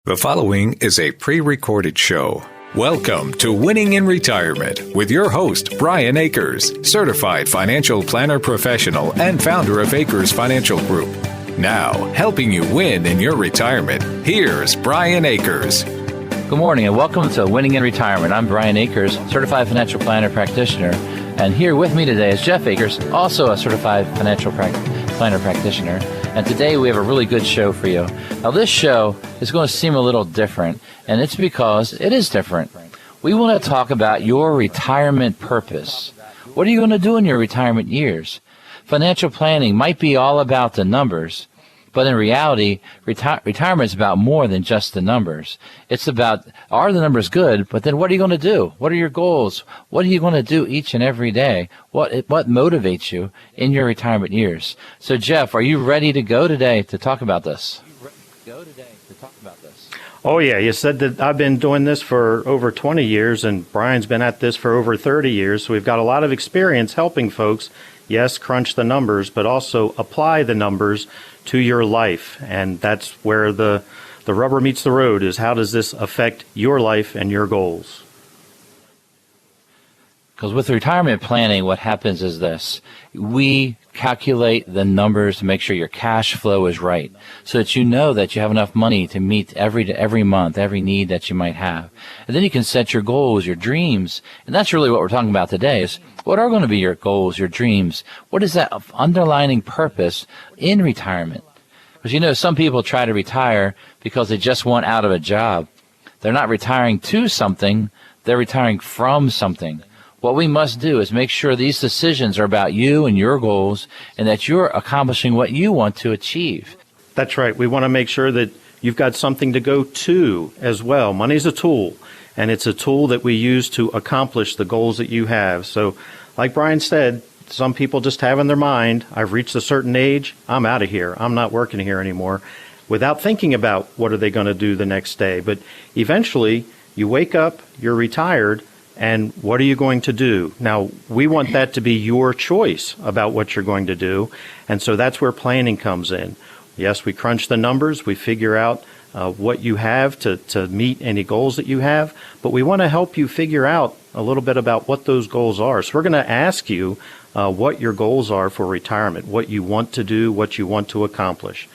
The following is a pre-recorded show. Welcome to Winning in Retirement with your host, Brian Akers, certified financial planner professional and founder of Akers Financial Group. Now, helping you win in your retirement, here's Brian Akers. Good morning and welcome to Winning in Retirement. I'm Brian Akers, certified financial planner practitioner. And here with me today is Jeff Akers, also a certified financial planner practitioner. And today we have a really good show for you. Now this show is going to seem a little different, and it's because it is different. We want to talk about your retirement purpose. What are you going to do in your retirement years? Financial planning might be all about the numbers, but in reality, retirement is about more than just the numbers. It's about, are the numbers good, but then what are you going to do? What are your goals? What are you going to do each and every day? What motivates you in your retirement years? So, Jeff, are you ready to go today to talk about this? Oh, yeah. You said that I've been doing this for over 20 years, and Brian's been at this for over 30 years, so we've got a lot of experience helping folks, yes, crunch the numbers, but also apply the numbers to your life. And that's where the rubber meets the road, is how does this affect your life and your goals? Because with retirement planning, what happens is this. We calculate the numbers to make sure your cash flow is right, so that you know that you have enough money to meet every month, every need that you might have. And then you can set your goals, your dreams. And that's really what we're talking about today, is what are going to be your goals, your dreams? What is that underlying purpose in retirement? Because you know, some people try to retire because they just want out of a job. They're not retiring to something, they're retiring from something. What we must do is make sure these decisions are about you and your goals, and that you're accomplishing what you want to achieve. That's right. We want to make sure that you've got something to go to as well. Money's a tool, and it's a tool that we use to accomplish the goals that you have. So, like Brian said, some people just have in their mind, I've reached a certain age, I'm out of here, I'm not working here anymore, without thinking about what are they going to do the next day. But eventually, you wake up, you're retired, and what are you going to do? Now, we want that to be your choice about what you're going to do, and so that's where planning comes in. Yes, we crunch the numbers, we figure out what you have to meet any goals that you have, but we want to help you figure out a little bit about what those goals are. So we're going to ask you what your goals are for retirement, what you want to do, what you want to accomplish.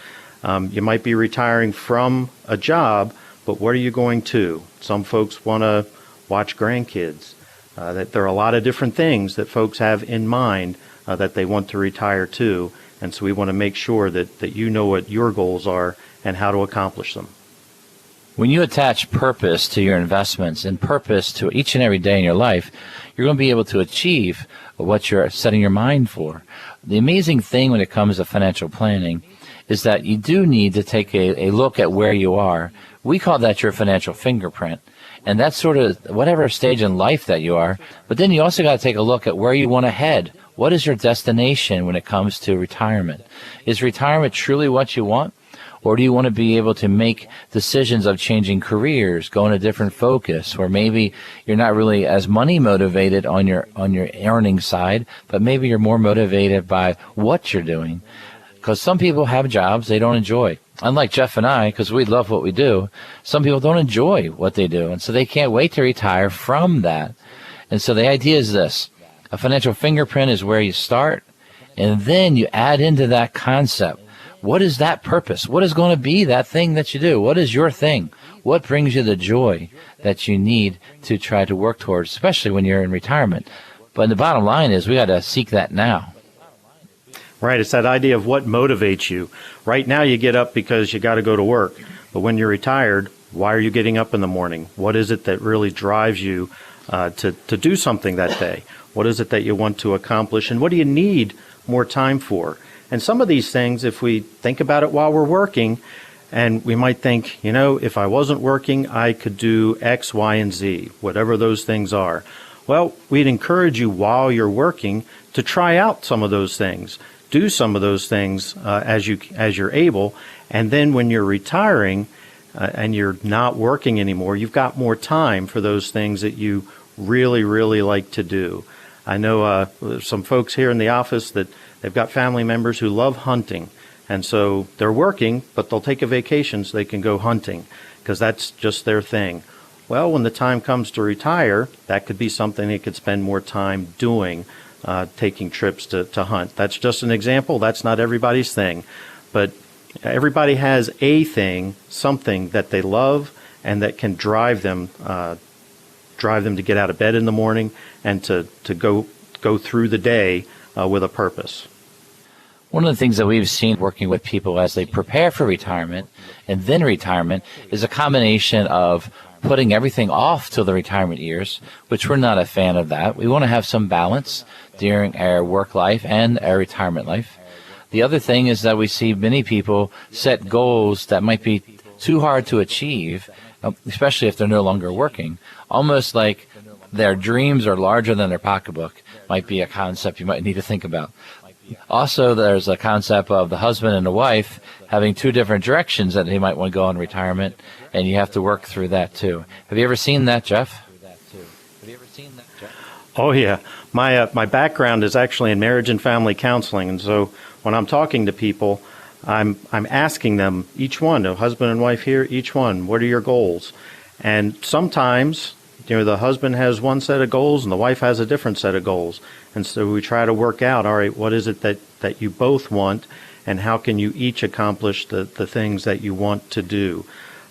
You might be retiring from a job, but what are you going to? Some folks want to watch grandkids. That there are a lot of different things that folks have in mind that they want to retire to, and so we want to make sure that you know what your goals are and how to accomplish them. When you attach purpose to your investments and purpose to each and every day in your life, you're going to be able to achieve what you're setting your mind for. The amazing thing when it comes to financial planning is that you do need to take a look at where you are. We call that your financial fingerprint. And that's sort of whatever stage in life that you are. But then you also got to take a look at where you want to head. What is your destination when it comes to retirement? Is retirement truly what you want? Or do you want to be able to make decisions of changing careers, going a different focus, or maybe you're not really as money motivated on your earning side, but maybe you're more motivated by what you're doing? Because some people have jobs they don't enjoy. Unlike Jeff and I, because we love what we do, some people don't enjoy what they do, and so they can't wait to retire from that. And so the idea is this. A financial fingerprint is where you start, and then you add into that concept. What is that purpose? What is going to be that thing that you do? What is your thing? What brings you the joy that you need to try to work towards, especially when you're in retirement? But the bottom line is we got to seek that now. Right, it's that idea of what motivates you. Right now you get up because you got to go to work. But when you're retired, why are you getting up in the morning? What is it that really drives you to do something that day? What is it that you want to accomplish? And what do you need more time for? And some of these things, if we think about it while we're working, and we might think, if I wasn't working, I could do X, Y, and Z, whatever those things are. Well, we'd encourage you while you're working to try out some of those things. Do some of those things as you're able, and then when you're retiring and you're not working anymore, you've got more time for those things that you really, really like to do. I know some folks here in the office that they've got family members who love hunting, And so they're working, but they'll take a vacation so they can go hunting because that's just their thing. Well, when the time comes to retire, that could be something they could spend more time doing, taking trips to hunt. That's just an example. That's not everybody's thing. But everybody has a thing, something that they love and that can drive them to get out of bed in the morning and to go through the day with a purpose. One of the things that we've seen working with people as they prepare for retirement and then retirement is a combination of putting everything off till the retirement years, which we're not a fan of that. We want to have some balance during our work life and our retirement life. The other thing is that we see many people set goals that might be too hard to achieve, especially if they're no longer working, almost like their dreams are larger than their pocketbook might be a concept you might need to think about. Also, there's a concept of the husband and the wife having two different directions that they might want to go in retirement, and you have to work through that too. Have you ever seen that, Jeff? Oh, yeah. My background is actually in marriage and family counseling, and so when I'm talking to people, I'm asking them, each one, a husband and wife here, each one, what are your goals? And sometimes, the husband has one set of goals and the wife has a different set of goals. And so we try to work out, all right, what is it that you both want and how can you each accomplish the things that you want to do?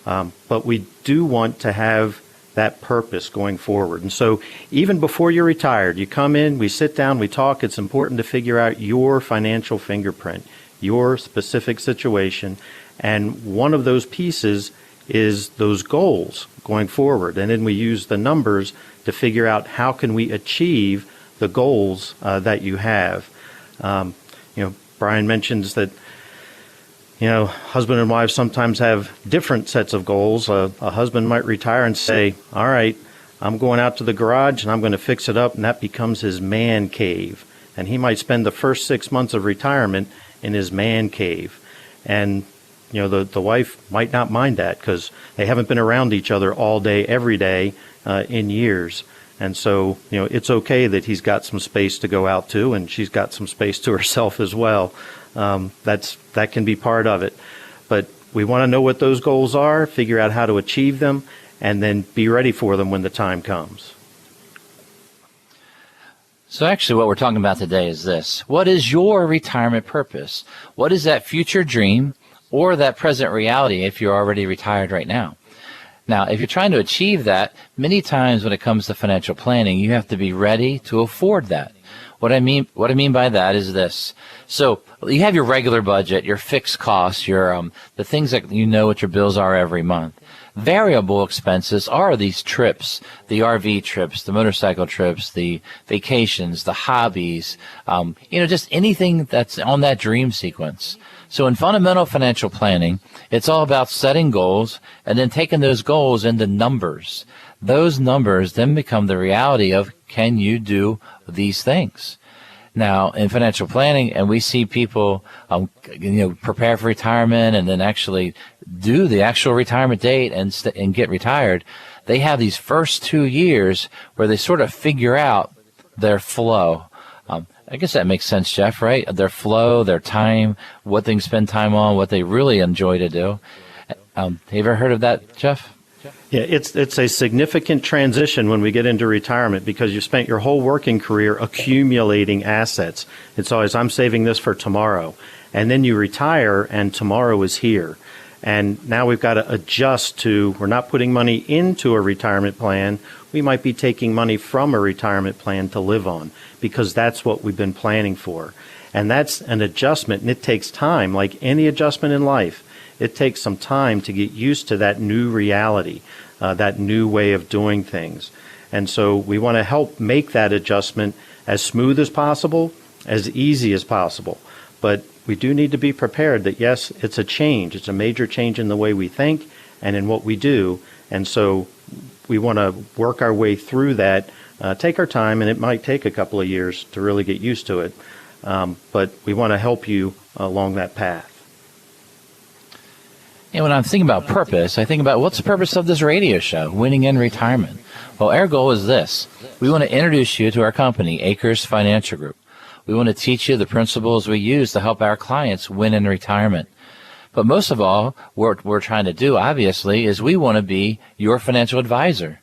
But we do want to have that purpose going forward. And so even before you're retired, you come in, we sit down, we talk. It's important to figure out your financial fingerprint, your specific situation. And one of those pieces is those goals going forward. And then we use the numbers to figure out how can we achieve the goals that you have. Brian mentions that, husband and wife sometimes have different sets of goals. A husband might retire and say, all right, I'm going out to the garage and I'm going to fix it up, and that becomes his man cave. And he might spend the first 6 months of retirement in his man cave. And the wife might not mind that because they haven't been around each other all day, every day in years. And so, it's okay that he's got some space to go out to and she's got some space to herself as well. That can be part of it. But we want to know what those goals are, figure out how to achieve them, and then be ready for them when the time comes. So actually what we're talking about today is this. What is your retirement purpose? What is that future dream or that present reality if you're already retired right now? Now, if you're trying to achieve that, many times when it comes to financial planning, you have to be ready to afford that. What I mean by that is this. So you have your regular budget, your fixed costs, your the things that what your bills are every month. Variable expenses are these trips, the RV trips, the motorcycle trips, the vacations, the hobbies, just anything that's on that dream sequence. So in fundamental financial planning, it's all about setting goals and then taking those goals into numbers. Those numbers then become the reality of, can you do these things? Now, in financial planning, and we see people, prepare for retirement and then actually do the actual retirement date and get retired. They have these first 2 years where they sort of figure out their flow. I guess that makes sense, Jeff, right? Their flow, their time, what they can spend time on, what they really enjoy to do. Have you ever heard of that, Jeff? Yeah, it's a significant transition when we get into retirement because you've spent your whole working career accumulating assets. It's always, I'm saving this for tomorrow. And then you retire and tomorrow is here. And now we've got to adjust to, we're not putting money into a retirement plan. We might be taking money from a retirement plan to live on because that's what we've been planning for. And that's an adjustment, and it takes time. Like any adjustment in life, it takes some time to get used to that new reality, that new way of doing things. And so we want to help make that adjustment as smooth as possible, as easy as possible. But we do need to be prepared that, yes, it's a change. It's a major change in the way we think and in what we do. And so we want to work our way through that, take our time, and it might take a couple of years to really get used to it. But we want to help you along that path. And when I'm thinking about purpose, I think about what's the purpose of this radio show, Winning in Retirement? Well, our goal is this. We want to introduce you to our company, Acres Financial Group. We want to teach you the principles we use to help our clients win in retirement. But most of all, what we're trying to do, obviously, is we want to be your financial advisor.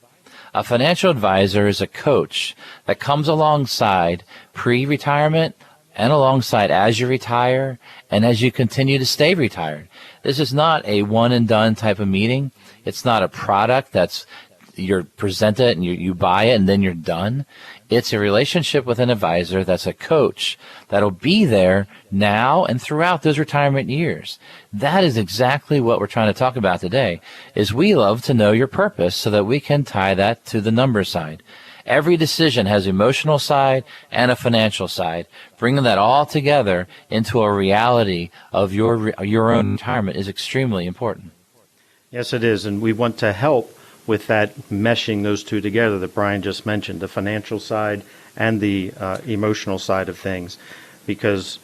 A financial advisor is a coach that comes alongside pre-retirement and alongside as you retire and as you continue to stay retired. This is not a one-and-done type of meeting. It's not a product that's you're presented and you buy it and then you're done. It's a relationship with an advisor that's a coach that'll be there now and throughout those retirement years. That is exactly what we're trying to talk about today, is we love to know your purpose so that we can tie that to the number side. Every decision has an emotional side and a financial side. Bringing that all together into a reality of your own retirement is extremely important. Yes, it is, and we want to help with that meshing those two together that Brian just mentioned, the financial side and the emotional side of things, because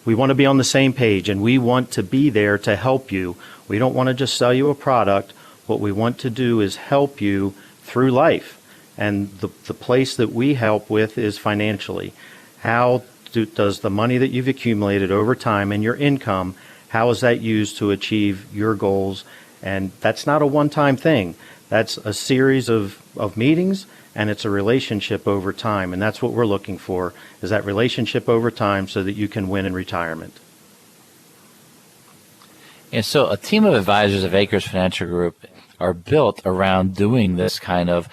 we want to be on the same page and we want to be there to help you. We don't want to just sell you a product. What we want to do is help you through life, and the place that we help with is financially. How does the money that you've accumulated over time and your income, how is that used to achieve your goals? And that's not a one-time thing. That's a series of meetings, and it's a relationship over time. And that's what we're looking for, is that relationship over time so that you can win in retirement. And so a team of advisors of Acres Financial Group are built around doing this kind of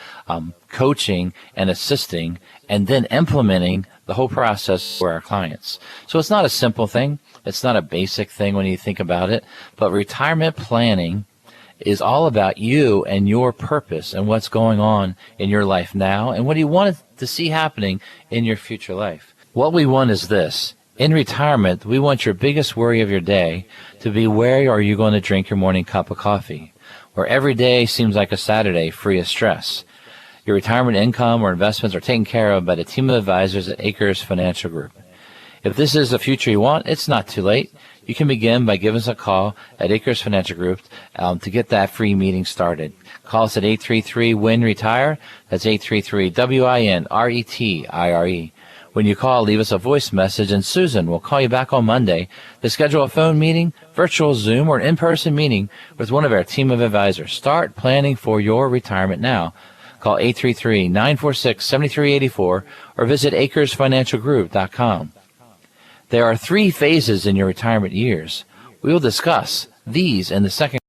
coaching and assisting and then implementing the whole process for our clients. So it's not a simple thing. It's not a basic thing when you think about it. But retirement planning is all about you and your purpose and what's going on in your life now and what you want to see happening in your future life. What we want is this. In retirement, we want your biggest worry of your day to be, where are you going to drink your morning cup of coffee? Where every day seems like a Saturday free of stress. Your retirement income or investments are taken care of by the team of advisors at Acres Financial Group. If this is the future you want, it's not too late. You can begin by giving us a call at Acres Financial Group to get that free meeting started. Call us at 833-WIN-RETIRE. That's 833-WIN-RETIRE. When you call, leave us a voice message, and Susan will call you back on Monday to schedule a phone meeting, virtual Zoom, or an in-person meeting with one of our team of advisors. Start planning for your retirement now. Call 833-946-7384 or visit acresfinancialgroup.com. There are 3 phases in your retirement years. We will discuss these in the second.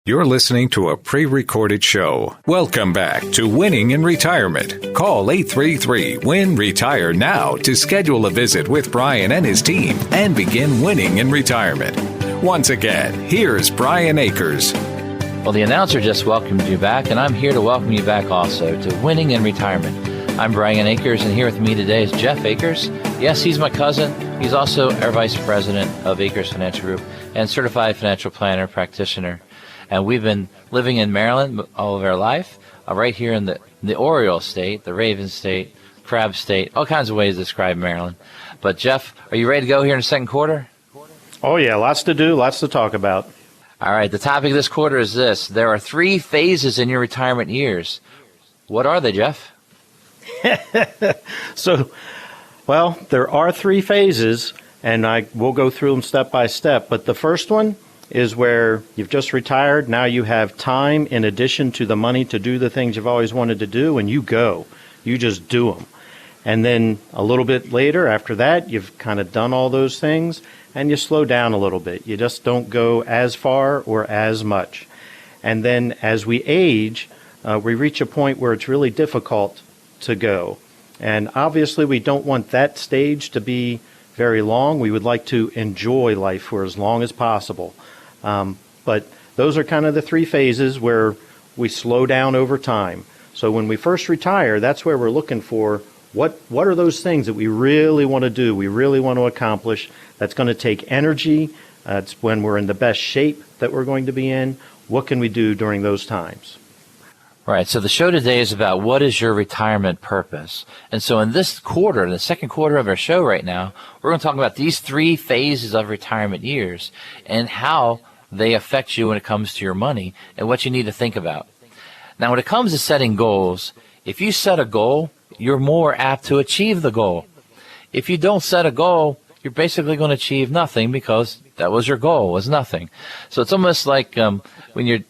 You're listening to a pre-recorded show. Welcome back to Winning in Retirement. Call 833-WIN-RETIRE now to schedule a visit with Brian and his team and begin winning in retirement. Once again, here's Brian Akers. Well, the announcer just welcomed you back, and I'm here to welcome you back also to Winning in Retirement. I'm Brian Akers, and here with me today is Jeff Akers. Yes, he's my cousin. He's also our Vice President of Acres Financial Group and Certified Financial Planner Practitioner. And we've been living in Maryland all of our life, right here in the Oriole State, the Raven State, Crab State, all kinds of ways to describe Maryland. But Jeff, are you ready to go here in the second quarter? Oh yeah, lots to do, lots to talk about. All right, the topic of this quarter is this. There are 3 phases in your retirement years. What are they, Jeff? Well, there are 3 phases, and we'll go through them step by step. But the first one is where you've just retired. Now you have time in addition to the money to do the things you've always wanted to do, and you go. You just do them. And then a little bit later, after that, you've kind of done all those things, and you slow down a little bit. You just don't go as far or as much. And then as we age, we reach a point where it's really difficult to go. And obviously, we don't want that stage to be very long. We would like to enjoy life for as long as possible. But those are kind of the 3 phases where we slow down over time. So when we first retire, that's where we're looking for what are those things that we really want to do, we really want to accomplish, that's going to take energy. It's when we're in the best shape that we're going to be in. What can we do during those times? Right, so the show today is about what is your retirement purpose. And so in this quarter, in the second quarter of our show right now, we're going to talk about these 3 phases of retirement years and how they affect you when it comes to your money and what you need to think about. Now, when it comes to setting goals, if you set a goal, you're more apt to achieve the goal. if you don't set a goal, you're basically going to achieve nothing because that was your goal, was nothing. So it's almost like when you're,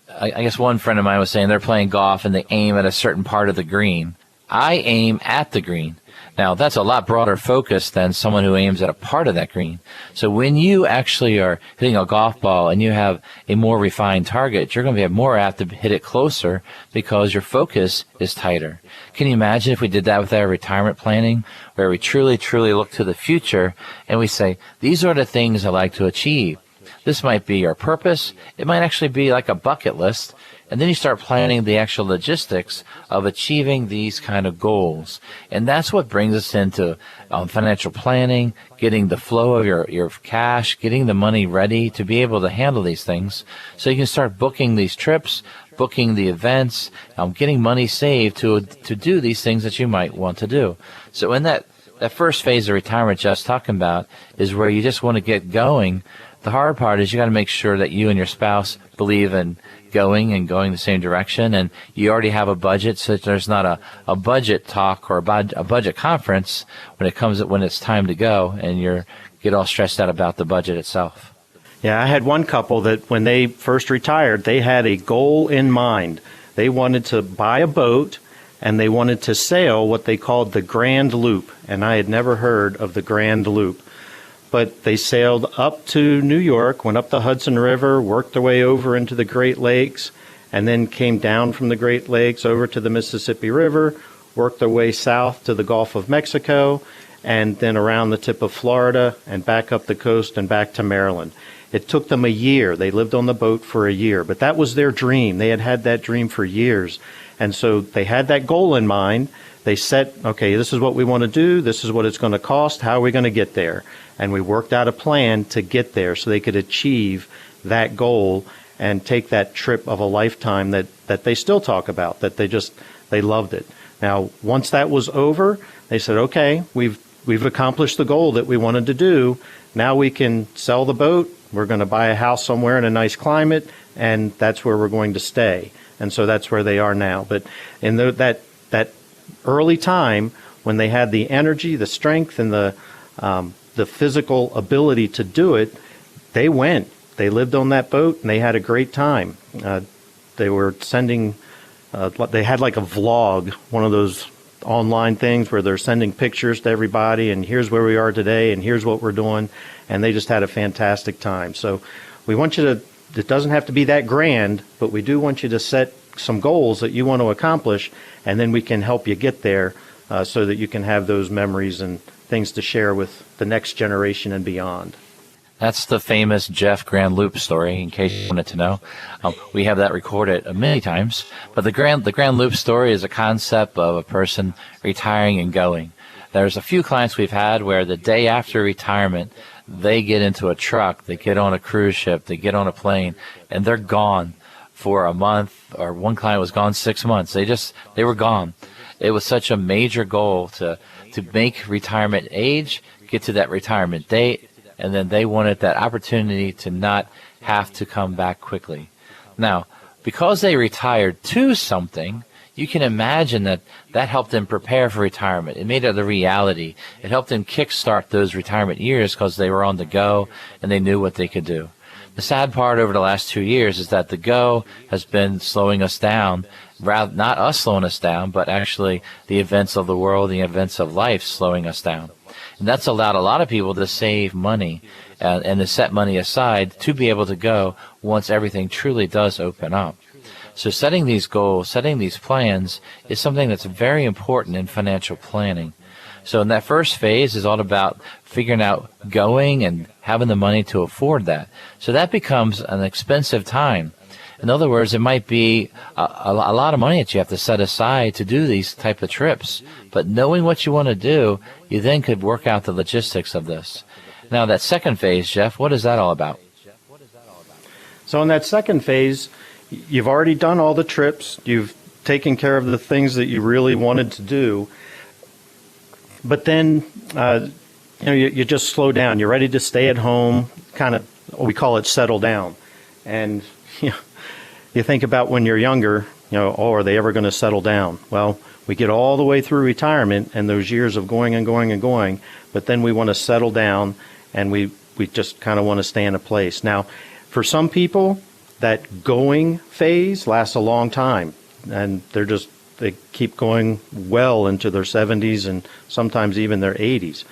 I guess one friend of mine was saying they're playing golf and they aim at a certain part of the green. I aim at the green. Now, that's a lot broader focus than someone who aims at a part of that green. So when you actually are hitting a golf ball and you have a more refined target, you're going to be more apt to hit it closer because your focus is tighter. Can you imagine if we did that with our retirement planning, where we truly, truly look to the future and we say, these are the things I like to achieve. This might be your purpose. It might actually be like a bucket list. And then you start planning the actual logistics of achieving these kind of goals. And that's what brings us into financial planning, getting the flow of your cash, getting the money ready to be able to handle these things. So you can start booking these trips, booking the events, getting money saved to do these things that you might want to do. So in that first phase of retirement Jeff's talking about is where you just want to get going. The hard part is you got to make sure that you and your spouse believe in going the same direction, and you already have a budget, so there's not a budget talk or a budget conference when it's time to go, and you get all stressed out about the budget itself. Yeah, I had one couple that when they first retired, they had a goal in mind. They wanted to buy a boat, and they wanted to sail what they called the Grand Loop, and I had never heard of the Grand Loop. But they sailed up to New York, went up the Hudson River, worked their way over into the Great Lakes, and then came down from the Great Lakes over to the Mississippi River, worked their way south to the Gulf of Mexico, and then around the tip of Florida and back up the coast and back to Maryland. It took them a year. They lived on the boat for a year, but that was their dream. They had that dream for years. And so they had that goal in mind. They set, okay, this is what we want to do. This is what it's going to cost. How are we going to get there? And we worked out a plan to get there so they could achieve that goal and take that trip of a lifetime that they still talk about, that they loved it. Now, once that was over, they said, okay, we've accomplished the goal that we wanted to do. Now we can sell the boat. We're going to buy a house somewhere in a nice climate, and that's where we're going to stay. And so that's where they are now. But in that early time, when they had the energy, the strength, and the physical ability to do it, they went. They lived on that boat, and they had a great time. They were sending, they had like a vlog, one of those online things where they're sending pictures to everybody, and here's where we are today, and here's what we're doing, and they just had a fantastic time. So we want you to, it doesn't have to be that grand, but we do want you to set some goals that you want to accomplish, and then we can help you get there so that you can have those memories and things to share with the next generation and beyond. That's the famous Jeff Grand Loop story, in case you wanted to know. We have that recorded many times. But the Grand Loop story is a concept of a person retiring and going. There's a few clients we've had where the day after retirement, they get into a truck, they get on a cruise ship, they get on a plane, and they're gone for a month, or one client was gone 6 months. They were gone. It was such a major goal to make retirement age, get to that retirement date, and then they wanted that opportunity to not have to come back quickly. Now, because they retired to something, you can imagine that helped them prepare for retirement. It made it a reality. It helped them kickstart those retirement years because they were on the go and they knew what they could do. The sad part over the last 2 years is that the go has been slowing us down, rather not us slowing us down, but actually the events of the world, the events of life slowing us down. And that's allowed a lot of people to save money and to set money aside to be able to go once everything truly does open up. So setting these goals, setting these plans is something that's very important in financial planning. So in that first phase is all about figuring out going and having the money to afford that. So that becomes an expensive time. In other words, it might be a lot of money that you have to set aside to do these type of trips. But knowing what you want to do, you then could work out the logistics of this. Now, that second phase, Jeff, what is that all about? So in that second phase, you've already done all the trips. You've taken care of the things that you really wanted to do. But then, you just slow down. You're ready to stay at home, kind of, we call it settle down. And, you think about when you're younger, oh, are they ever going to settle down? Well, we get all the way through retirement and those years of going and going and going, but then we want to settle down and we just kind of want to stay in a place. Now, for some people, that going phase lasts a long time, and they keep going well into their 70s and sometimes even their 80s.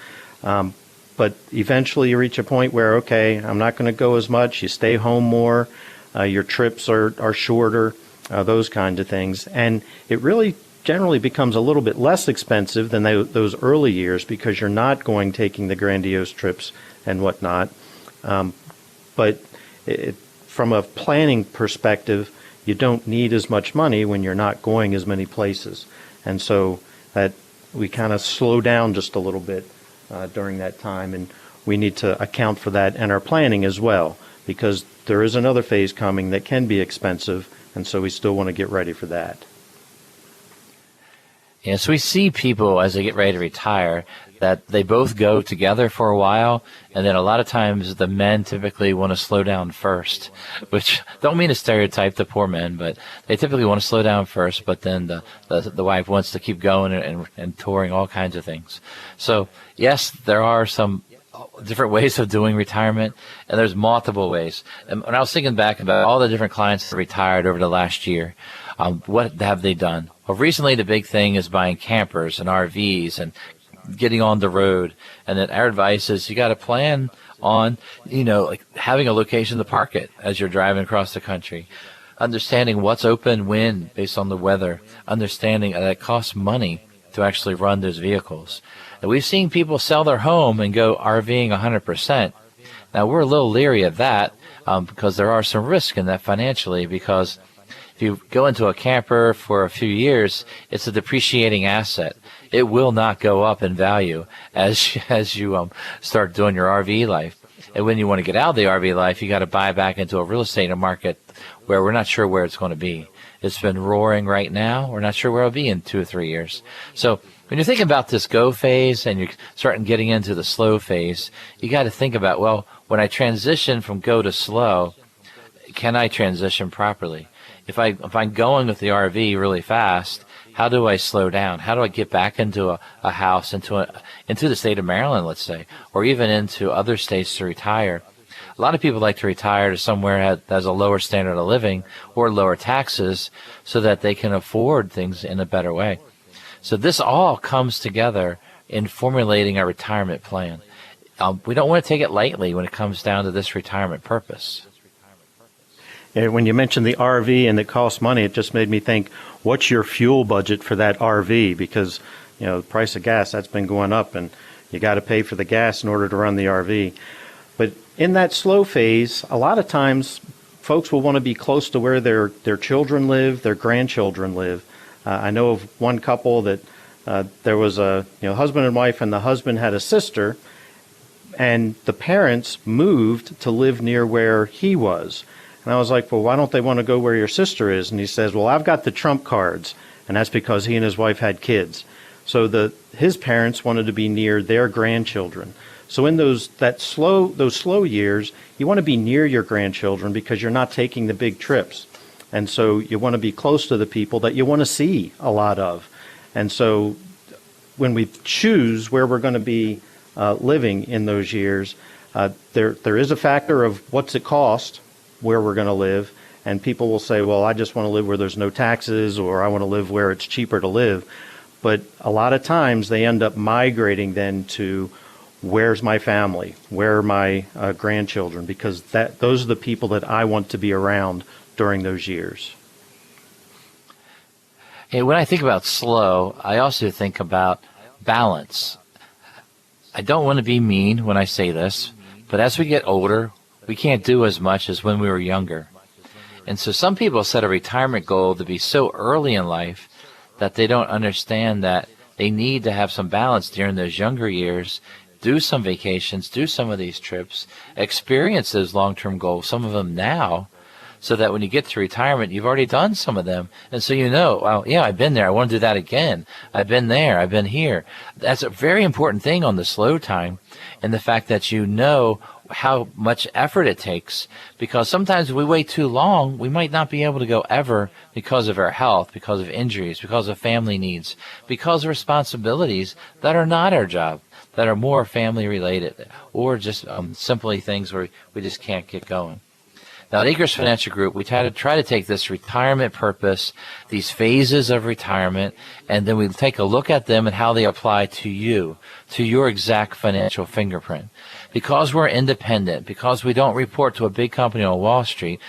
But eventually you reach a point where, okay, I'm not going to go as much. You stay home more. Your trips are shorter, those kinds of things. And it really generally becomes a little bit less expensive than those early years because you're not taking the grandiose trips and whatnot. But from a planning perspective, you don't need as much money when you're not going as many places. And so that we kind of slow down just a little bit during that time, and we need to account for that in our planning as well, because there is another phase coming that can be expensive, and so we still want to get ready for that. Yeah, so we see people as they get ready to retire that they both go together for a while, and then a lot of times the men typically want to slow down first, which don't mean to stereotype the poor men, but they typically want to slow down first, but then the wife wants to keep going and touring all kinds of things. So yes, there are some different ways of doing retirement, and there's multiple ways. And when I was thinking back about all the different clients that retired over the last year, what have they done? Well, recently the big thing is buying campers and RVs and getting on the road. And then our advice is you got to plan on, like having a location to park it as you're driving across the country, understanding what's open when based on the weather, understanding that it costs money to actually run those vehicles. And we've seen people sell their home and go RVing 100%. Now, we're a little leery of that because there are some risk in that financially, because if you go into a camper for a few years, it's a depreciating asset. It will not go up in value as you start doing your RV life. And when you want to get out of the RV life, you got to buy back into a real estate market where we're not sure where it's going to be. It's been roaring right now. We're not sure where it'll be in 2 or 3 years. So when you're thinking about this go phase and you're starting getting into the slow phase, you got to think about, well, when I transition from go to slow, can I transition properly? If I'm going with the RV really fast, how do I slow down? How do I get back into a house, into the state of Maryland, let's say, or even into other states to retire? A lot of people like to retire to somewhere that has a lower standard of living or lower taxes so that they can afford things in a better way. So this all comes together in formulating a retirement plan. We don't want to take it lightly when it comes down to this retirement purpose. When you mentioned the RV and it costs money, it just made me think, what's your fuel budget for that RV? Because, the price of gas, that's been going up, and you got to pay for the gas in order to run the RV. But in that slow phase, a lot of times folks will want to be close to where their children live, their grandchildren live. I know of one couple that there was a husband and wife, and the husband had a sister, and the parents moved to live near where he was. And I was like, well, why don't they want to go where your sister is? And he says, well, I've got the trump cards. And that's because he and his wife had kids. So his parents wanted to be near their grandchildren. So in those slow years, you want to be near your grandchildren because you're not taking the big trips. And so you want to be close to the people that you want to see a lot of. And so when we choose where we're going to be living in those years, there is a factor of what's it cost, where we're going to live, and people will say, well, I just want to live where there's no taxes, or I want to live where it's cheaper to live. But a lot of times they end up migrating then to where's my family, where are my grandchildren, because those are the people that I want to be around during those years. Hey, when I think about slow, I also think about balance. I don't want to be mean when I say this, but as we get older, we can't do as much as when we were younger. And so some people set a retirement goal to be so early in life that they don't understand that they need to have some balance during those younger years, do some vacations, do some of these trips, experience those long-term goals, some of them now, so that when you get to retirement, you've already done some of them. And so well, yeah, I've been there. I want to do that again. I've been there. I've been here. That's a very important thing on the slow time, and the fact that how much effort it takes, because sometimes if we wait too long, we might not be able to go ever because of our health, because of injuries, because of family needs, because of responsibilities that are not our job, that are more family related, or just simply things where we just can't get going. Now, at Acres Financial Group, we try to take this retirement purpose, these phases of retirement, and then we take a look at them and how they apply to you, to your exact financial fingerprint. Because we're independent, because we don't report to a big company on Wall Street,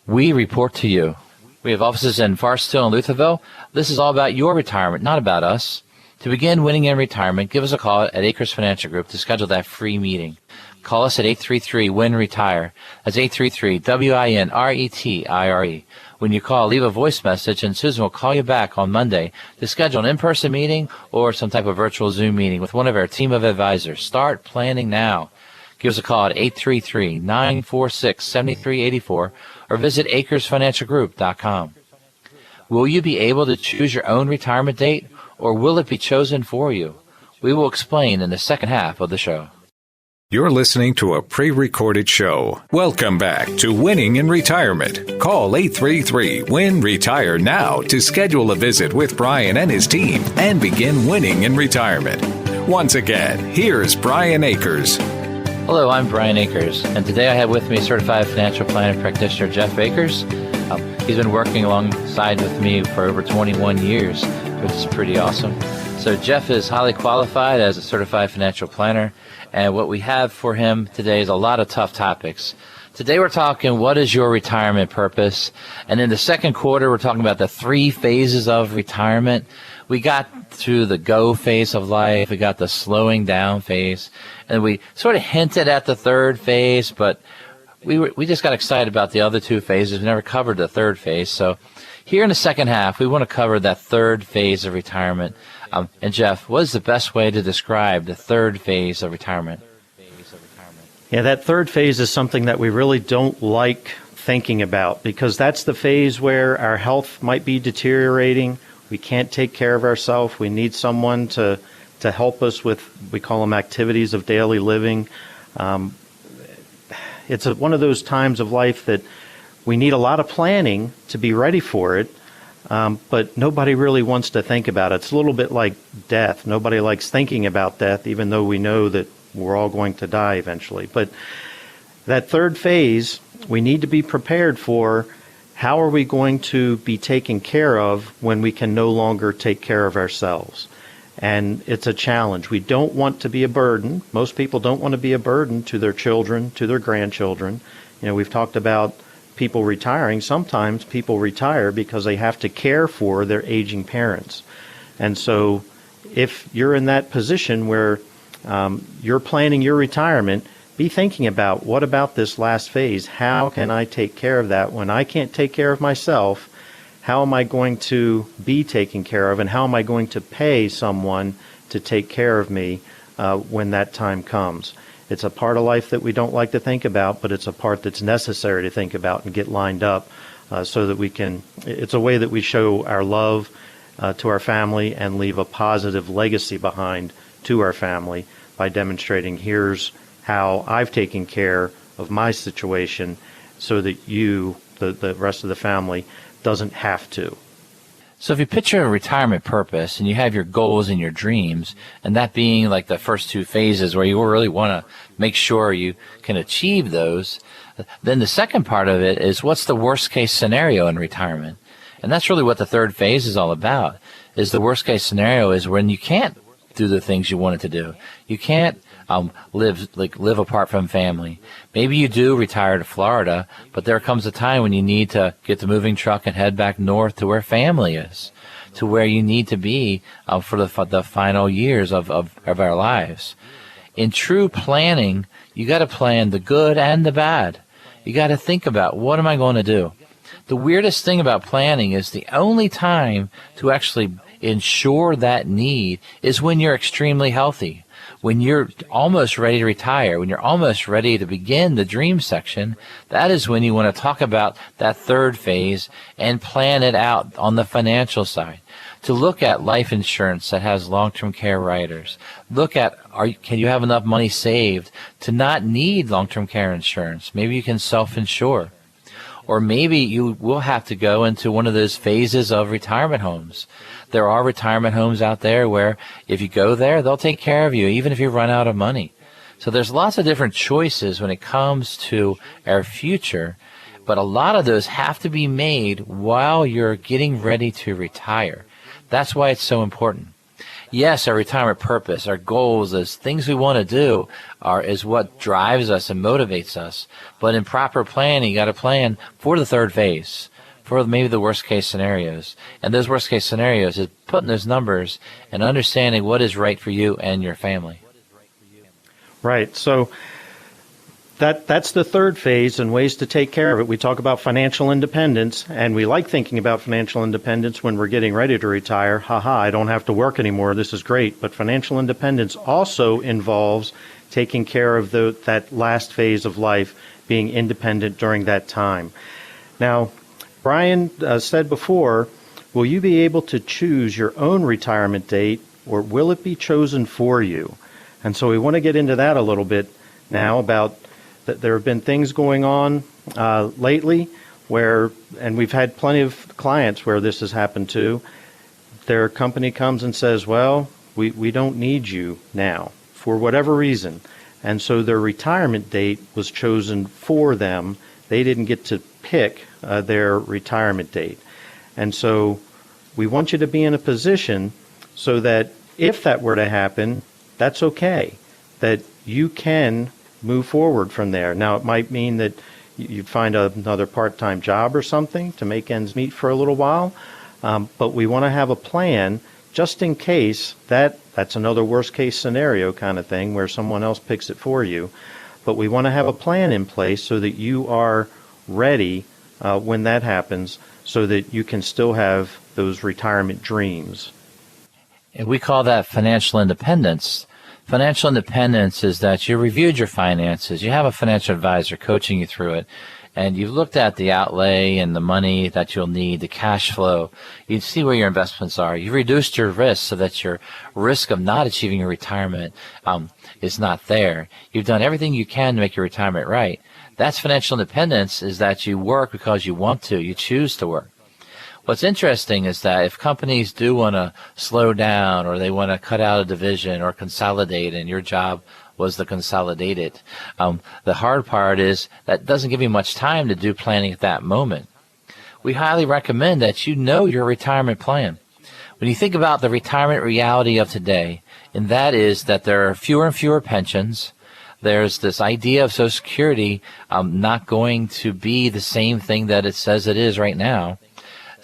we report to you. We have offices in Forest Hill and Lutherville. This is all about your retirement, not about us. To begin winning in retirement, give us a call at Acres Financial Group to schedule that free meeting. Call us at 833-WIN-RETIRE. That's 833-WINRETIRE. When you call, leave a voice message, and Susan will call you back on Monday to schedule an in-person meeting or some type of virtual Zoom meeting with one of our team of advisors. Start planning now. Give us a call at 833-946-7384 or visit acresfinancialgroup.com. Will you be able to choose your own retirement date, or will it be chosen for you? We will explain in the second half of the show. You're listening to a pre-recorded show. Welcome back to Winning in Retirement. Call 833-WIN-RETIRE now to schedule a visit with Brian and his team and begin winning in retirement. Once again, here's Brian Akers. Hello, I'm Brian Akers, and today I have with me Certified Financial Planner Practitioner Jeff Akers. He's been working alongside with me for over 21 years, which is pretty awesome. So Jeff is highly qualified as a Certified Financial Planner, and what we have for him today is a lot of tough topics. Today we're talking, what is your retirement purpose? And in the second quarter, we're talking about the 3 phases of retirement. We got through the go phase of life, we got the slowing down phase, and we sort of hinted at the third phase, but we just got excited about the other 2 phases. We never covered the third phase. So here in the second half, we want to cover that third phase of retirement. And Jeff, what is the best way to describe the third phase of retirement? Yeah, that third phase is something that we really don't like thinking about, because that's the phase where our health might be deteriorating. We can't take care of ourselves. We need someone to help us with, we call them activities of daily living. It's one of those times of life that we need a lot of planning to be ready for it. But nobody really wants to think about it. It's a little bit like death. Nobody likes thinking about death, even though we know that we're all going to die eventually. But that third phase, we need to be prepared for. How are we going to be taken care of when we can no longer take care of ourselves? And it's a challenge. We don't want to be a burden. Most people don't want to be a burden to their children, to their grandchildren. You know, we've talked about people retiring. Sometimes people retire because they have to care for their aging parents. And so if you're in that position where you're planning your retirement, be thinking about, what about this last phase? How can I take care of that? When I can't take care of myself, how am I going to be taken care of, and how am I going to pay someone to take care of me when that time comes? It's a part of life that we don't like to think about, but it's a part that's necessary to think about and get lined up so that we can, it's a way that we show our love to our family and leave a positive legacy behind to our family by demonstrating, here's how I've taken care of my situation so that you, the rest of the family, doesn't have to. So if you picture a retirement purpose and you have your goals and your dreams, and that being like the first 2 phases where you really want to make sure you can achieve those, then the second part of it is, what's the worst case scenario in retirement? And that's really what the third phase is all about. Is the worst case scenario is when you can't do the things you wanted to do. You can't live apart from family. Maybe you do retire to Florida, but there comes a time when you need to get the moving truck and head back north to where family is, to where you need to be for the final years of our lives. In true planning, you got to plan the good and the bad. You got to think about, what am I going to do? The weirdest thing about planning is the only time to actually ensure that need is when you're extremely healthy, When you're almost ready to retire, when you're almost ready to begin the dream section, that is when you want to talk about that third phase and plan it out on the financial side. To look at life insurance that has long-term care riders. Look at, can you have enough money saved to not need long-term care insurance? Maybe you can self-insure. Or maybe you will have to go into one of those phases of retirement homes. There are retirement homes out there where if you go there, they'll take care of you, even if you run out of money. So there's lots of different choices when it comes to our future, but a lot of those have to be made while you're getting ready to retire. That's why it's so important. Yes, our retirement purpose, our goals, those things we want to do is what drives us and motivates us. But in proper planning, you got to plan for the third phase, for maybe the worst case scenarios. And those worst case scenarios is putting those numbers and understanding what is right for you and your family. Right. So that's the third phase and ways to take care of it. We talk about financial independence, and we like thinking about financial independence when we're getting ready to retire. I don't have to work anymore. This is great. But financial independence also involves taking care of that last phase of life, being independent during that time. Now, Brian said before, will you be able to choose your own retirement date, or will it be chosen for you? And so we want to get into that a little bit now about that. There have been things going on lately and we've had plenty of clients where this has happened to. Their company comes and says, well, we don't need you now for whatever reason. And so their retirement date was chosen for them. They didn't get to pick their retirement date. And so we want you to be in a position so that if that were to happen, that's okay, that you can move forward from there. Now, it might mean that you find another part-time job or something to make ends meet for a little while, but we want to have a plan just in case that's another worst-case scenario kind of thing where someone else picks it for you. But we want to have a plan in place so that you are ready when that happens, so that you can still have those retirement dreams. And we call that financial independence. Financial independence is that you reviewed your finances, you have a financial advisor coaching you through it, and you've looked at the outlay and the money that you'll need, the cash flow. You see where your investments are. You've reduced your risk so that your risk of not achieving your retirement is not there. You've done everything you can to make your retirement right. That's financial independence, is that you work because you want to, you choose to work. What's interesting is that if companies do want to slow down, or they want to cut out a division or consolidate, and your job was to consolidate it, the hard part is that doesn't give you much time to do planning at that moment. We highly recommend that you know your retirement plan. When you think about the retirement reality of today, and that is that there are fewer and fewer pensions, there's this idea of Social Security not going to be the same thing that it says it is right now.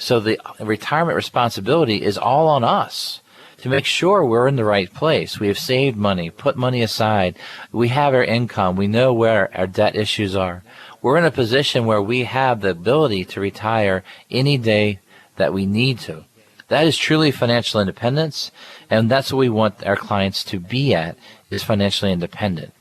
So the retirement responsibility is all on us to make sure we're in the right place. We have saved money, put money aside. We have our income. We know where our debt issues are. We're in a position where we have the ability to retire any day that we need to. That is truly financial independence, and that's what we want our clients to be at, is financially independent.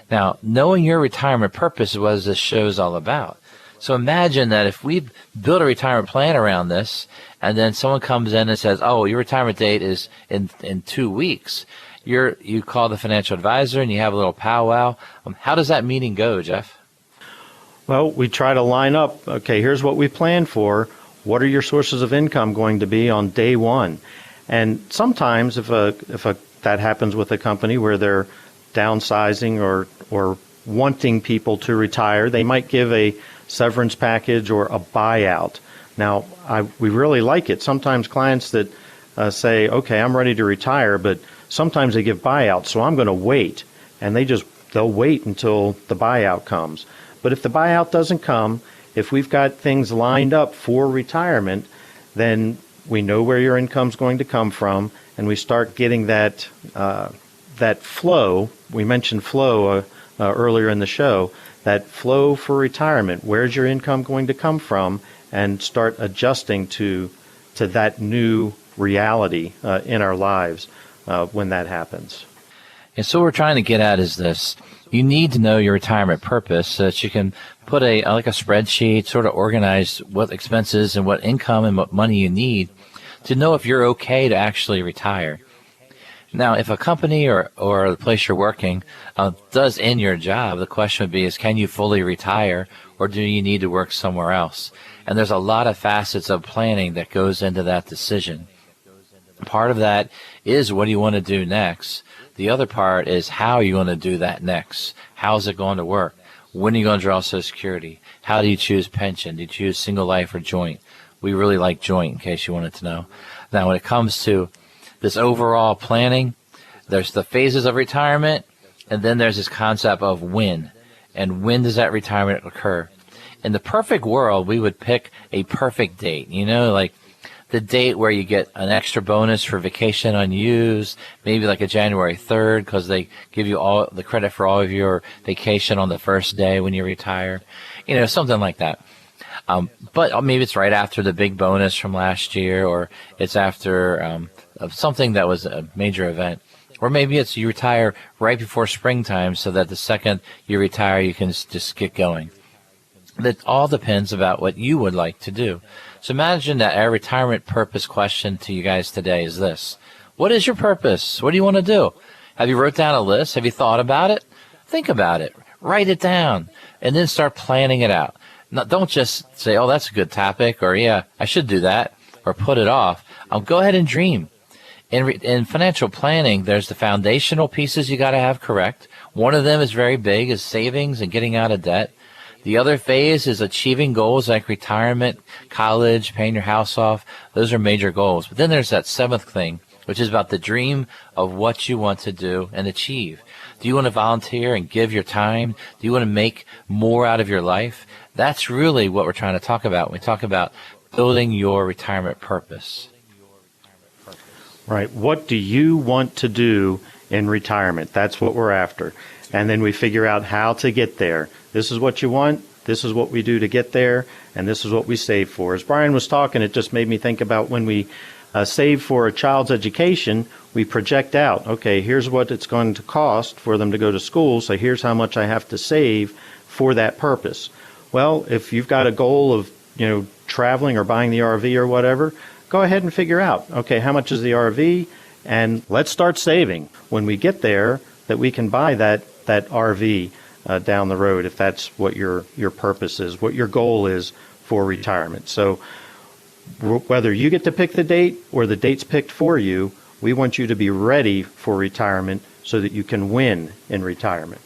Now, knowing your retirement purpose is what this show is all about. So imagine that if we build a retirement plan around this, and then someone comes in and says, oh, your retirement date is in 2 weeks. You call the financial advisor and you have a little powwow. How does that meeting go, Jeff? Well, we try to line up, okay, here's what we plan for. What are your sources of income going to be on day one? And sometimes if that happens with a company where they're downsizing or wanting people to retire, they might give a severance package or a buyout. Now, we really like it. Sometimes clients that say, okay, I'm ready to retire, but sometimes they give buyouts, so I'm going to wait. And they'll wait until the buyout comes. But if the buyout doesn't come, if we've got things lined up for retirement, then we know where your income's going to come from, and we start getting that flow. We mentioned flow earlier in the show. That flow for retirement. Where's your income going to come from? And start adjusting to that new reality in our lives when that happens. And so what we're trying to get at is this. You need to know your retirement purpose so that you can put like a spreadsheet, sort of organize what expenses and what income and what money you need to know if you're okay to actually retire. Now, if a company or the place you're working does end your job, the question would be is, can you fully retire, or do you need to work somewhere else? And there's a lot of facets of planning that goes into that decision. Part of that is, what do you want to do next? The other part is, how are you going to do that next? How's it going to work? When are you going to draw Social Security? How do you choose pension? Do you choose single life or joint? We really like joint, in case you wanted to know. Now, when it comes to this overall planning, there's the phases of retirement, and then there's this concept of when. And when does that retirement occur? In the perfect world, we would pick a perfect date, like the date where you get an extra bonus for vacation unused, maybe like a January 3rd, because they give you all the credit for all of your vacation on the first day when you retire, something like that. But maybe it's right after the big bonus from last year, or it's after something that was a major event. Or maybe it's you retire right before springtime so that the second you retire, you can just get going. That all depends about what you would like to do. So imagine that our retirement purpose question to you guys today is this. What is your purpose? What do you want to do? Have you wrote down a list? Have you thought about it? Think about it. Write it down. And then start planning it out. Now, don't just say, oh, that's a good topic, or yeah, I should do that, or put it off. Go ahead and dream. In financial planning, there's the foundational pieces you got to have correct. One of them is very big, is savings and getting out of debt. The other phase is achieving goals like retirement, college, paying your house off. Those are major goals. But then there's that seventh thing, which is about the dream of what you want to do and achieve. Do you want to volunteer and give your time? Do you want to make more out of your life? That's really what we're trying to talk about when we talk about building your retirement purpose. Right. What do you want to do in retirement? That's what we're after. And then we figure out how to get there. This is what you want. This is what we do to get there. And this is what we save for. As Brian was talking, it just made me think about when we save for a child's education, we project out, okay, here's what it's going to cost for them to go to school. So here's how much I have to save for that purpose. Well, if you've got a goal of, traveling or buying the RV or whatever, go ahead and figure out, okay, how much is the RV? And let's start saving when we get there that we can buy that RV down the road, if that's what your purpose is, what your goal is for retirement. So whether you get to pick the date or the date's picked for you, we want you to be ready for retirement so that you can win in retirement.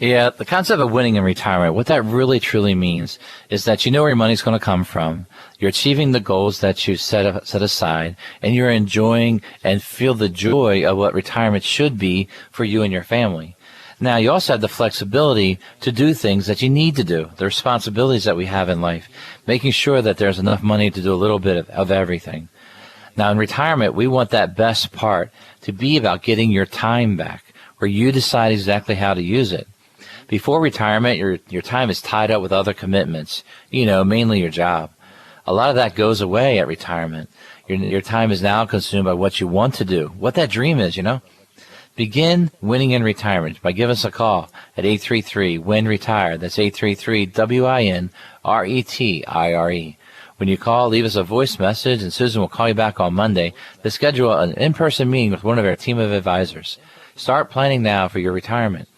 Yeah, the concept of winning in retirement, what that really truly means is that you know where your money's going to come from. You're achieving the goals that you set aside, and you're enjoying and feel the joy of what retirement should be for you and your family. Now, you also have the flexibility to do things that you need to do, the responsibilities that we have in life, making sure that there's enough money to do a little bit of everything. Now, in retirement, we want that best part to be about getting your time back, where you decide exactly how to use it. Before retirement, your time is tied up with other commitments, mainly your job. A lot of that goes away at retirement. Your time is now consumed by what you want to do, what that dream is, Begin winning in retirement by giving us a call at 833-WIN-RETIRE. That's 833-WIN-RETIRE. When you call, leave us a voice message, and Susan will call you back on Monday to schedule an in-person meeting with one of our team of advisors. Start planning now for your retirement.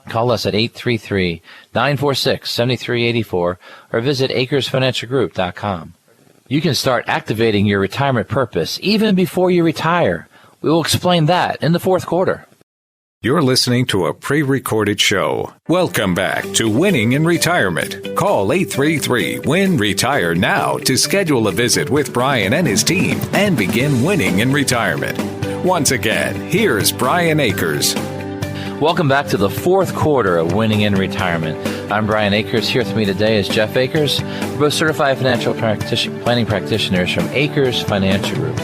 Call us at 833-946-7384 or visit acresfinancialgroup.com. You can start activating your retirement purpose even before you retire. We will explain that in the fourth quarter. You're listening to a pre-recorded show. Welcome back to Winning in Retirement. Call 833-WIN-RETIRE now to schedule a visit with Brian and his team and begin winning in retirement. Once again, here's Brian Akers. Welcome back to the fourth quarter of Winning in Retirement. I'm Brian Akers. Here with me today is Jeff Akers. We're both certified financial planning practitioners from Akers Financial Group.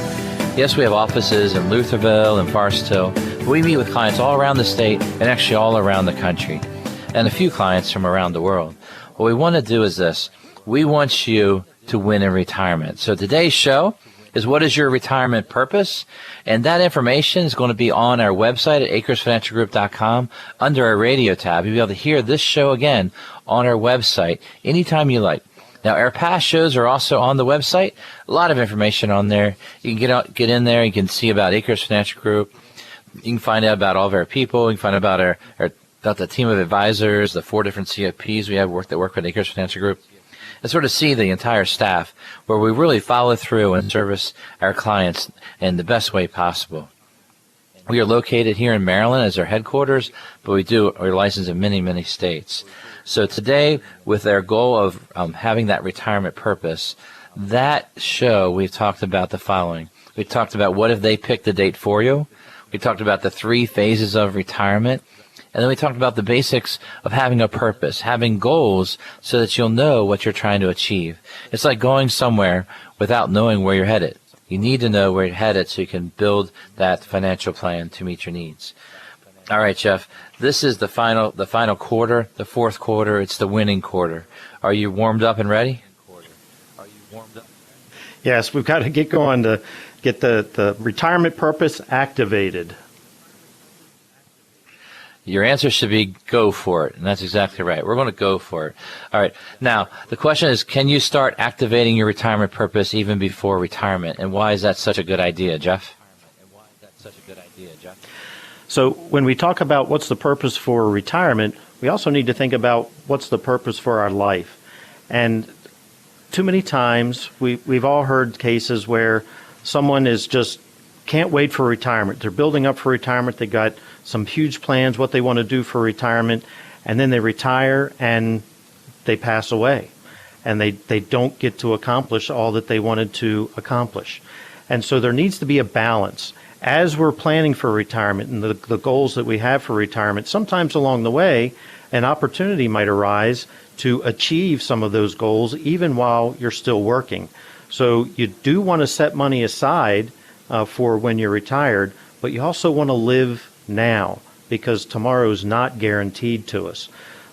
Yes, we have offices in Lutherville and Forest Hill. We meet with clients all around the state and actually all around the country, and a few clients from around the world. What we want to do is this. We want you to win in retirement. So today's show, is what is your retirement purpose? And that information is going to be on our website at acresfinancialgroup.com under our radio tab. You'll be able to hear this show again on our website anytime you like. Now, our past shows are also on the website. A lot of information on there. You can get in there. You can see about Acres Financial Group. You can find out about all of our people. You can find out about about the team of advisors, the 4 different CFPs we have that work with Acres Financial Group, and sort of see the entire staff where we really follow through and service our clients in the best way possible. We are located here in Maryland as our headquarters, but we're licensed in many, many states. So today, with our goal of having that retirement purpose, that show we've talked about the following. We talked about what if they picked the date for you. We talked about the 3 phases of retirement. And then we talked about the basics of having a purpose, having goals so that you'll know what you're trying to achieve. It's like going somewhere without knowing where you're headed. You need to know where you're headed so you can build that financial plan to meet your needs. All right, Jeff, this is the final quarter, the 4th quarter. It's the winning quarter. Are you warmed up and ready? Yes, we've got to get going to get the retirement purpose activated. Your answer should be go for it, and that's exactly right. We're going to go for it. All right. Now, the question is, can you start activating your retirement purpose even before retirement, and why is that such a good idea, Jeff? So when we talk about what's the purpose for retirement, we also need to think about what's the purpose for our life. And too many times we've all heard cases where someone is just can't wait for retirement. They're building up for retirement. They got some huge plans, what they want to do for retirement, and then they retire and they pass away. And they don't get to accomplish all that they wanted to accomplish. And so there needs to be a balance. As we're planning for retirement and the goals that we have for retirement, sometimes along the way, an opportunity might arise to achieve some of those goals even while you're still working. So you do want to set money aside for when you're retired, but you also want to live now because tomorrow is not guaranteed to us.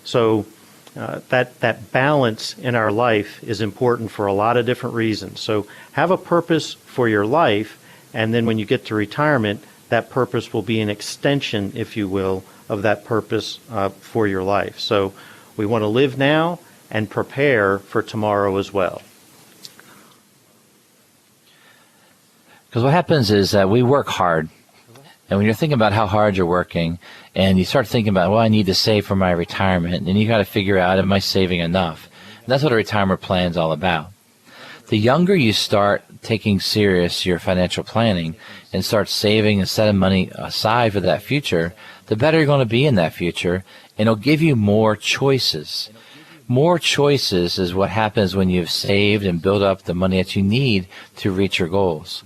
So that balance in our life is important for a lot of different reasons. So have a purpose for your life, and then when you get to retirement, that purpose will be an extension, if you will, of that purpose for your life. So we want to live now and prepare for tomorrow as well. Because what happens is that we work hard. And when you're thinking about how hard you're working and you start thinking about, well, I need to save for my retirement, and you got to figure out, am I saving enough? And that's what a retirement plan is all about. The younger you start taking serious your financial planning and start saving and setting money aside for that future, the better you're going to be in that future, and it'll give you more choices. More choices is what happens when you've saved and built up the money that you need to reach your goals.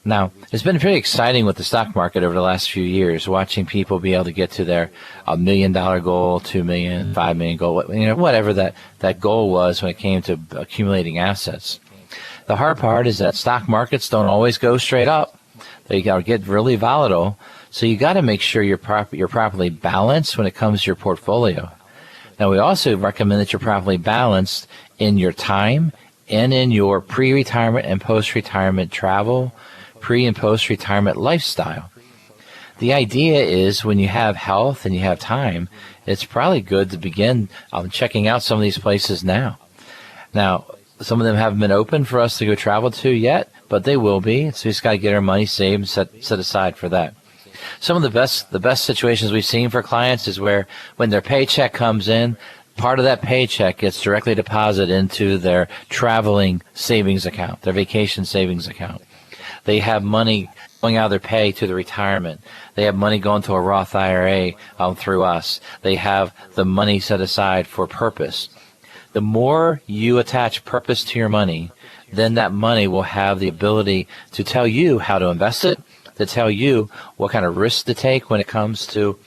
Now, it's been pretty exciting with the stock market over the last few years, watching people be able to get to their $1 million goal, $2 million, $5 million goal, whatever that goal was when it came to accumulating assets. The hard part is that stock markets don't always go straight up. They get really volatile, so you got to make sure you're properly balanced when it comes to your portfolio. Now, we also recommend that you're properly balanced in your time and in your pre-retirement and post-retirement travel, pre- and post-retirement lifestyle. The idea is when you have health and you have time, it's probably good to begin checking out some of these places now. Now, some of them haven't been open for us to go travel to yet, but they will be. So we just got to get our money saved and set aside for that. Some of the best situations we've seen for clients is where when their paycheck comes in, part of that paycheck gets directly deposited into their traveling savings account, their vacation savings account. They have money going out of their pay to the retirement. They have money going to a Roth IRA through us. They have the money set aside for purpose. The more you attach purpose to your money, then that money will have the ability to tell you how to invest it, to tell you what kind of risks to take when it comes to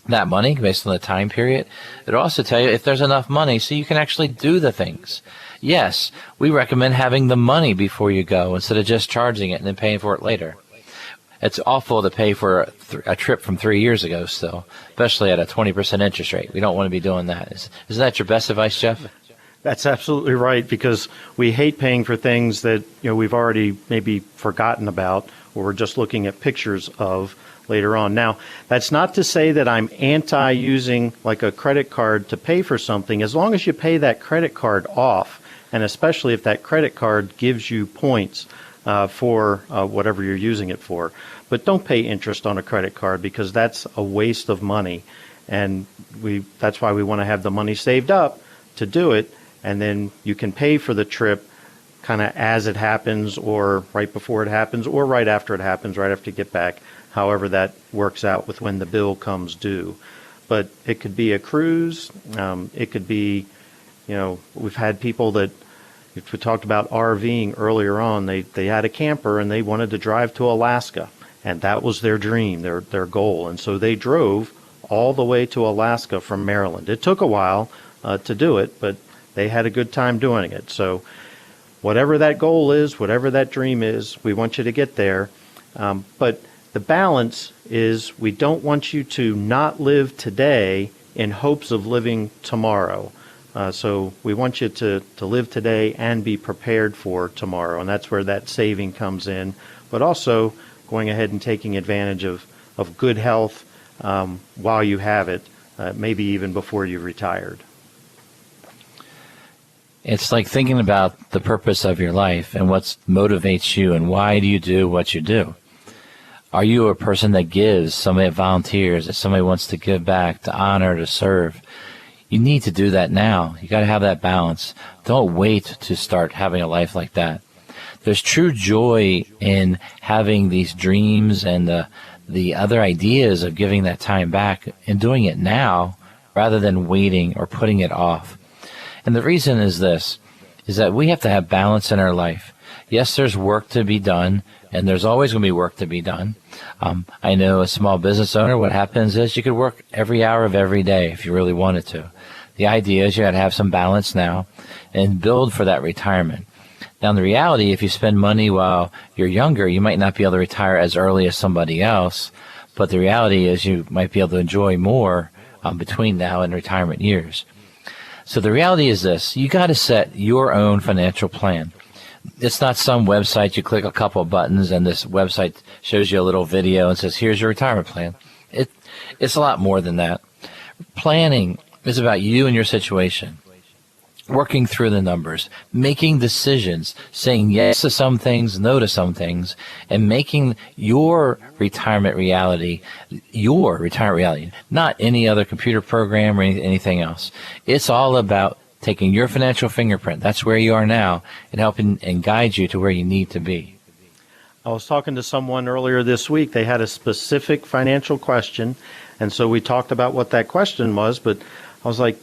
that money based on the time period. It'll also tell you if there's enough money so you can actually do the things. Yes, we recommend having the money before you go instead of just charging it and then paying for it later. It's awful to pay for a trip from 3 years ago still, especially at a 20% interest rate. We don't want to be doing that. Isn't that your best advice, Jeff? That's absolutely right, because we hate paying for things that we've already maybe forgotten about, or we're just looking at pictures of later on. Now, that's not to say that I'm anti using like a credit card to pay for something, as long as you pay that credit card off, and especially if that credit card gives you points for whatever you're using it for. But don't pay interest on a credit card, because that's a waste of money, and that's why we want to have the money saved up to do it. And then you can pay for the trip kind of as it happens, or right before it happens, or right after it happens, right after you get back, however that works out with when the bill comes due. But it could be a cruise. It could be, we've had people that, if we talked about RVing earlier on, they had a camper and they wanted to drive to Alaska, and that was their dream, their goal. And so they drove all the way to Alaska from Maryland. It took a while to do it, but they had a good time doing it. So whatever that goal is, whatever that dream is, we want you to get there. But the balance is, we don't want you to not live today in hopes of living tomorrow. So we want you to live today and be prepared for tomorrow. And that's where that saving comes in. But also going ahead and taking advantage of good health while you have it, maybe even before you've retired. It's like thinking about the purpose of your life and what motivates you and why do you do what you do. Are you a person that gives, somebody that volunteers, that somebody wants to give back, to honor, to serve? You need to do that now. You got to have that balance. Don't wait to start having a life like that. There's true joy in having these dreams and the other ideas of giving that time back and doing it now rather than waiting or putting it off. And the reason is this, is that we have to have balance in our life. Yes, there's work to be done, and there's always going to be work to be done. I know a small business owner, what happens is you could work every hour of every day if you really wanted to. The idea is you got to have some balance now and build for that retirement. Now, the reality, if you spend money while you're younger, you might not be able to retire as early as somebody else, but the reality is you might be able to enjoy more between now and retirement years. So the reality is this, you got to set your own financial plan. It's not some website, you click a couple of buttons and this website shows you a little video and says, here's your retirement plan. It's a lot more than that. Planning is about you and your situation, working through the numbers, making decisions, saying yes to some things, no to some things, and making your retirement reality, not any other computer program or anything else. It's all about taking your financial fingerprint, that's where you are now, and helping and guide you to where you need to be. I was talking to someone earlier this week. They had a specific financial question, and so we talked about what that question was, but I was like,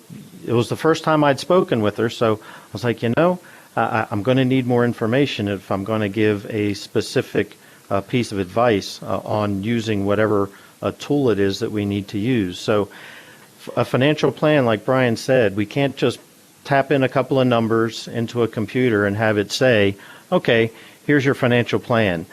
it was the first time I'd spoken with her, so I was like, I'm going to need more information if I'm going to give a specific piece of advice on using whatever tool it is that we need to use. So a financial plan, like Brian said, we can't just tap in a couple of numbers into a computer and have it say, okay, here's your financial plan.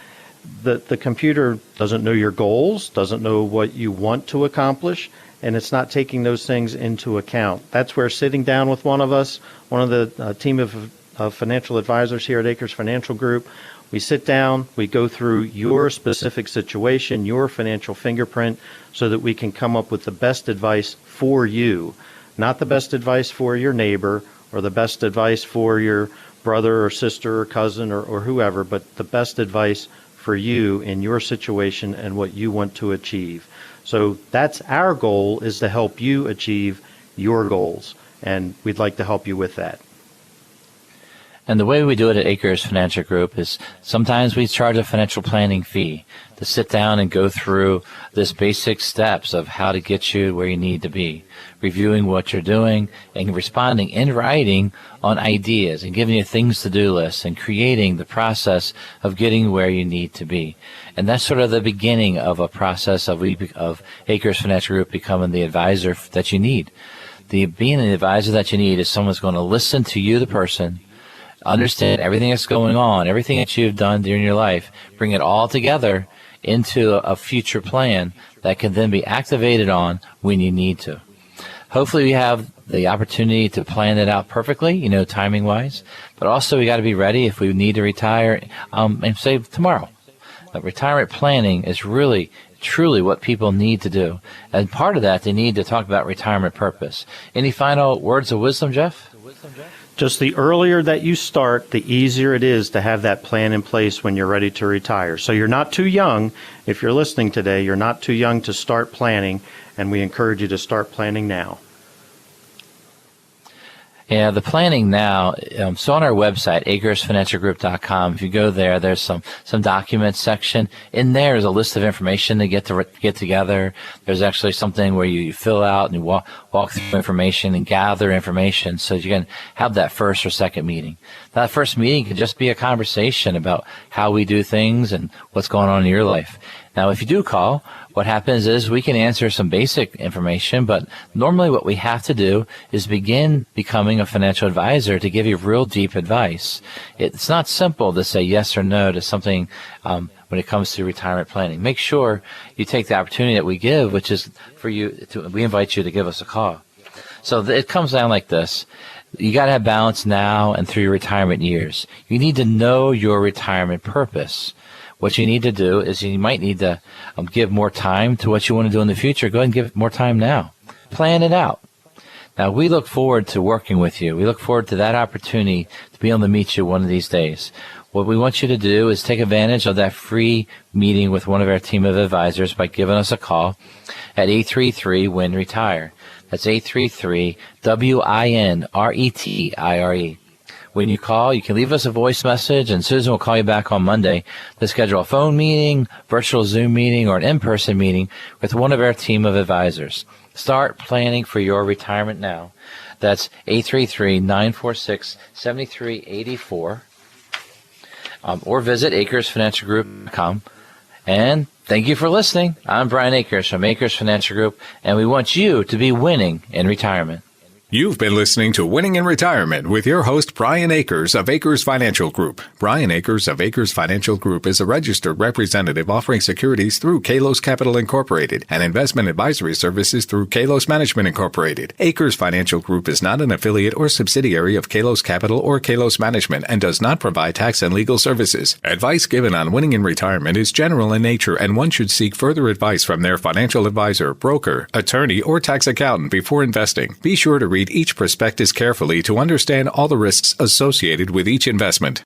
The computer doesn't know your goals, doesn't know what you want to accomplish, and it's not taking those things into account. That's where sitting down with one of us, one of the team of financial advisors here at Acres Financial Group, we sit down, we go through your specific situation, your financial fingerprint, so that we can come up with the best advice for you, not the best advice for your neighbor or the best advice for your brother or sister or cousin or whoever, but the best advice for you in your situation and what you want to achieve. So that's our goal, is to help you achieve your goals, and we'd like to help you with that. And the way we do it at Acres Financial Group is sometimes we charge a financial planning fee to sit down and go through this basic steps of how to get you where you need to be, reviewing what you're doing and responding in writing on ideas and giving you things to do lists and creating the process of getting where you need to be. And that's sort of the beginning of a process of Acres Financial Group becoming the advisor that you need. Being an advisor that you need is someone who's going to listen to you, the person, understand everything that's going on, everything that you've done during your life, bring it all together into a future plan that can then be activated on when you need to. Hopefully we have the opportunity to plan it out perfectly, timing wise, but also we got to be ready if we need to retire, and say tomorrow. Retirement planning is really, truly what people need to do. And part of that, they need to talk about retirement purpose. Any final words of wisdom, Jeff? Just the earlier that you start, the easier it is to have that plan in place when you're ready to retire. So you're not too young. If you're listening today, you're not too young to start planning, and we encourage you to start planning now. Yeah, the planning now. So on our website, acresfinancialgroup.com, if you go there, there's some documents section. In there is a list of information to get together. There's actually something where you fill out and you walk through information and gather information so you can have that first or second meeting. That first meeting could just be a conversation about how we do things and what's going on in your life. Now, if you do call, what happens is we can answer some basic information, but normally what we have to do is begin becoming a financial advisor to give you real deep advice. It's not simple to say yes or no to something when it comes to retirement planning. Make sure you take the opportunity that we give, which is we invite you to give us a call. So it comes down like this. You got to have balance now and through your retirement years. You need to know your retirement purpose. What you need to do is you might need to give more time to what you want to do in the future. Go ahead and give more time now. Plan it out. Now, we look forward to working with you. We look forward to that opportunity to be able to meet you one of these days. What we want you to do is take advantage of that free meeting with one of our team of advisors by giving us a call at 833-WIN-RETIRE. That's 833-WINRETIRE. When you call, you can leave us a voice message, and Susan will call you back on Monday to schedule a phone meeting, virtual Zoom meeting, or an in-person meeting with one of our team of advisors. Start planning for your retirement now. That's 833-946-7384, or visit acresfinancialgroup.com. And thank you for listening. I'm Brian Akers from Akers Financial Group, and we want you to be winning in retirement. You've been listening to Winning in Retirement with your host, Brian Akers of Akers Financial Group. Brian Akers of Akers Financial Group is a registered representative offering securities through Kalos Capital Incorporated and investment advisory services through Kalos Management Incorporated. Akers Financial Group is not an affiliate or subsidiary of Kalos Capital or Kalos Management and does not provide tax and legal services. Advice given on Winning in Retirement is general in nature, and one should seek further advice from their financial advisor, broker, attorney, or tax accountant before investing. Be sure to read each prospectus carefully to understand all the risks associated with each investment.